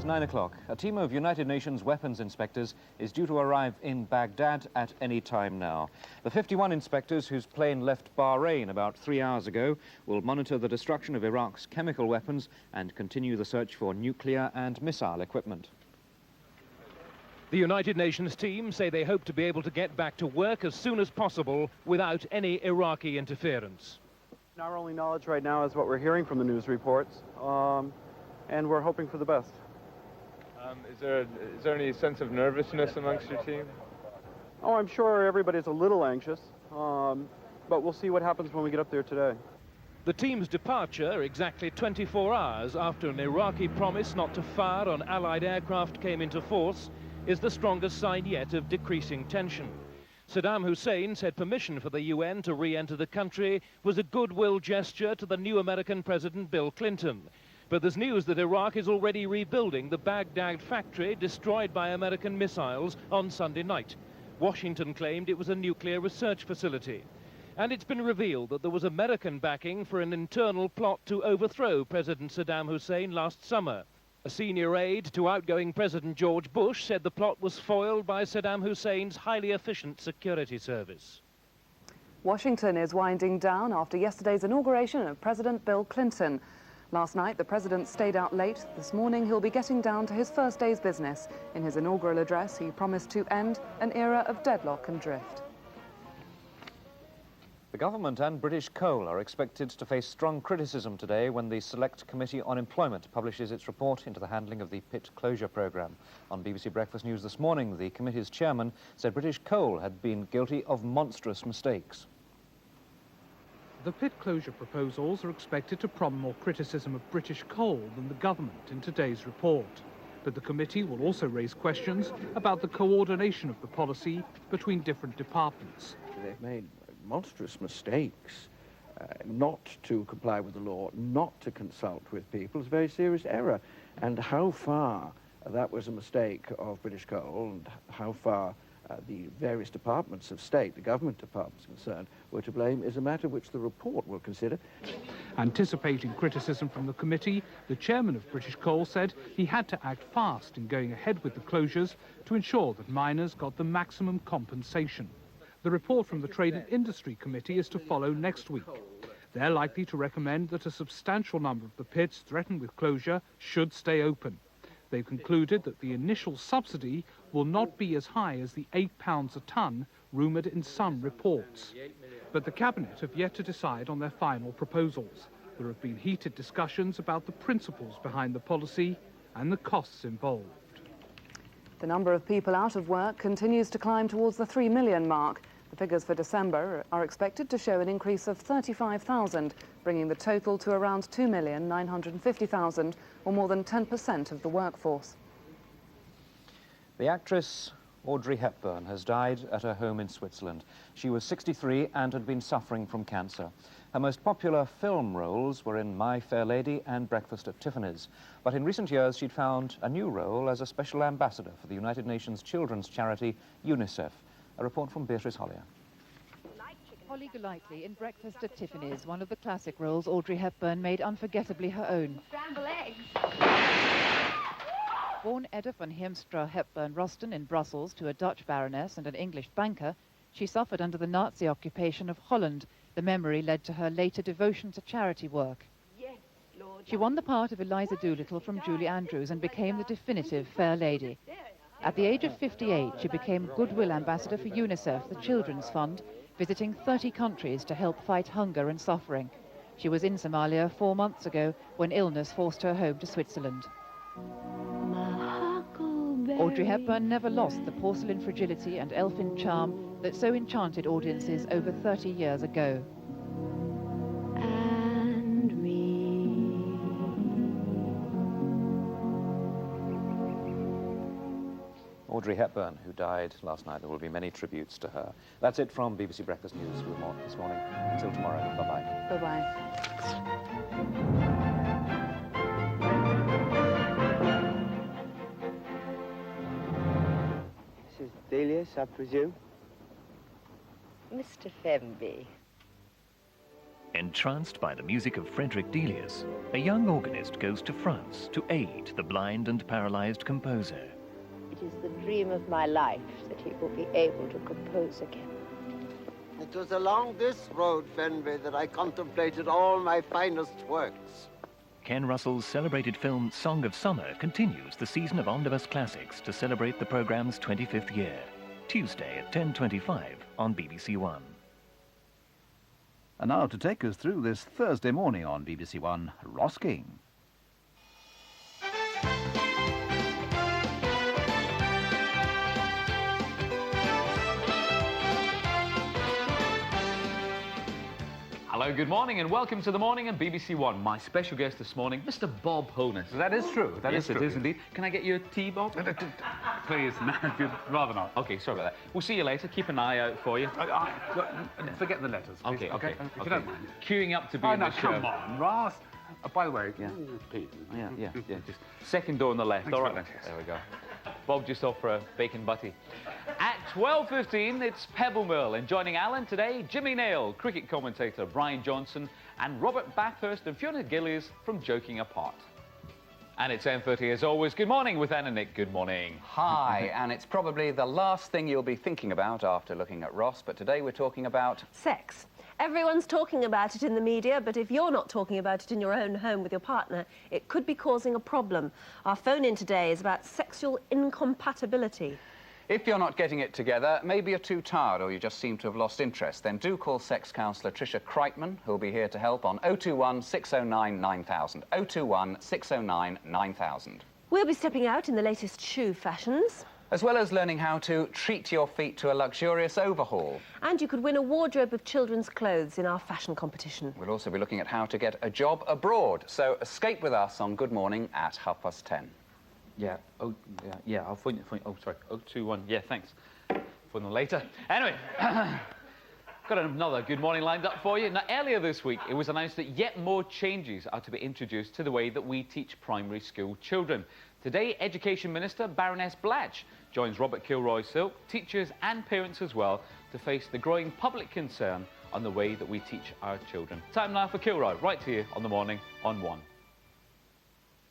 is 9 o'clock. A team of United Nations weapons inspectors is due to arrive in Baghdad at any time now. The 51 inspectors whose plane left Bahrain about 3 hours ago will monitor the destruction of Iraq's chemical weapons and continue the search for nuclear and missile equipment. The United Nations team say they hope to be able to get back to work as soon as possible without any Iraqi interference. Our only knowledge right now is what we're hearing from the news reports, and we're hoping for the best. Is there any sense of nervousness amongst your team? Oh, I'm sure everybody's a little anxious, but we'll see what happens when we get up there today. The team's departure, exactly 24 hours after an Iraqi promise not to fire on Allied aircraft came into force, is the strongest sign yet of decreasing tension. Saddam Hussein said permission for the UN to re-enter the country was a goodwill gesture to the new American President Bill Clinton. But there's news that Iraq is already rebuilding the Baghdad factory destroyed by American missiles on Sunday night. Washington claimed it was a nuclear research facility. And it's been revealed that there was American backing for an internal plot to overthrow President Saddam Hussein last summer. A senior aide to outgoing President George Bush said the plot was foiled by Saddam Hussein's highly efficient security service. Washington is winding down after yesterday's inauguration of President Bill Clinton. Last night, the president stayed out late. This morning, he'll be getting down to his first day's business. In his inaugural address, he promised to end an era of deadlock and drift. The government and British Coal are expected to face strong criticism today when the Select Committee on Employment publishes its report into the handling of the pit closure programme. On BBC Breakfast News this morning, the committee's chairman said British Coal had been guilty of monstrous mistakes. The pit closure proposals are expected to prompt more criticism of British Coal than the government in today's report. But the committee will also raise questions about the coordination of the policy between different departments. They've made monstrous mistakes. Not to comply with the law, not to consult with people is a very serious error. And how far that was a mistake of British Coal and how far the various departments of state, the government departments concerned, were to blame is a matter which the report will consider. Anticipating criticism from the committee, the chairman of British Coal said he had to act fast in going ahead with the closures to ensure that miners got the maximum compensation. The report from the Trade and Industry Committee is to follow next week. They're likely to recommend that a substantial number of the pits threatened with closure should stay open. They've concluded that the initial subsidy will not be as high as the £8 a tonne rumoured in some reports. But the Cabinet have yet to decide on their final proposals. There have been heated discussions about the principles behind the policy and the costs involved. The number of people out of work continues to climb towards the 3 million mark. The figures for December are expected to show an increase of 35,000, bringing the total to around 2,950,000, or more than 10% of the workforce. The actress Audrey Hepburn has died at her home in Switzerland. She was 63 and had been suffering from cancer. Her most popular film roles were in My Fair Lady and Breakfast at Tiffany's. But in recent years, she'd found a new role as a special ambassador for the United Nations children's charity, UNICEF. A report from Beatrice Hollier. Holly Golightly in Breakfast at Tiffany's, one of the classic roles Audrey Hepburn made unforgettably her own. Scramble eggs. Born Edda von Heemstra Hepburn Rosten in Brussels to a Dutch baroness and an English banker, she suffered under the Nazi occupation of Holland. The memory led to her later devotion to charity work. Yes, Lord. She won the part of Eliza Doolittle from Julie Andrews and became the definitive Fair Lady. At the age of 58, she became Goodwill Ambassador for UNICEF, the Children's Fund, visiting 30 countries to help fight hunger and suffering. She was in Somalia 4 months ago when illness forced her home to Switzerland. Audrey Hepburn never lost the porcelain fragility and elfin charm that so enchanted audiences over 30 years ago. Audrey Hepburn, who died last night. There will be many tributes to her. That's it from BBC Breakfast News this morning. Until tomorrow, bye-bye. Bye-bye. Mrs. Delius, I presume? Mr. Femby. Entranced by the music of Frederick Delius, a young organist goes to France to aid the blind and paralyzed composer. It is the dream of my life that he will be able to compose again. It was along this road, Fenby, that I contemplated all my finest works. Ken Russell's celebrated film Song of Summer continues the season of Omnibus Classics to celebrate the programme's 25th year. Tuesday at 10:25 on BBC1. And now to take us through this Thursday morning on BBC1, Ross King. Hello, good morning and welcome to The Morning on BBC1. My special guest this morning, Mr. Bob Holness. That is true. Yes, it is indeed. Can I get you a tea, Bob? Please, no, if you'd rather not. OK, sorry about that. We'll see you later. Keep an eye out for you. Forget the letters, please. OK. If you don't mind. Queuing up to be in the show. Come on, Ross. By the way, yeah. Just second door on the left. Thanks All right. very much. There we go. Bob just off for a bacon butty. At 12:15, it's Pebble Mill, and joining Alan today, Jimmy Nail, cricket commentator Brian Johnson, and Robert Bathurst and Fiona Gillies from Joking Apart. And it's 10:30 as always. Good morning with Anna Nick. Good morning. Hi, and it's probably the last thing you'll be thinking about after looking at Ross, but today we're talking about sex. Everyone's talking about it in the media, but if you're not talking about it in your own home with your partner, it could be causing a problem. Our phone-in today is about sexual incompatibility. If you're not getting it together, maybe you're too tired or you just seem to have lost interest, then do call sex counsellor Tricia Kreitman, who'll be here to help on 021 609 9000. 021 609 9000. We'll be stepping out in the latest shoe fashions, as well as learning how to treat your feet to a luxurious overhaul. And you could win a wardrobe of children's clothes in our fashion competition. We'll also be looking at how to get a job abroad. So escape with us on Good Morning at 10:30. Yeah. Oh, yeah. I'll phone you. Oh, sorry. 021. Yeah, thanks. Phone them later. Anyway, got another good morning lined up for you. Now, earlier this week, it was announced that yet more changes are to be introduced to the way that we teach primary school children. Today, Education Minister Baroness Blatch joins Robert Kilroy-Silk, teachers and parents as well, to face the growing public concern on the way that we teach our children. Time now for Kilroy, right here on The Morning on 1.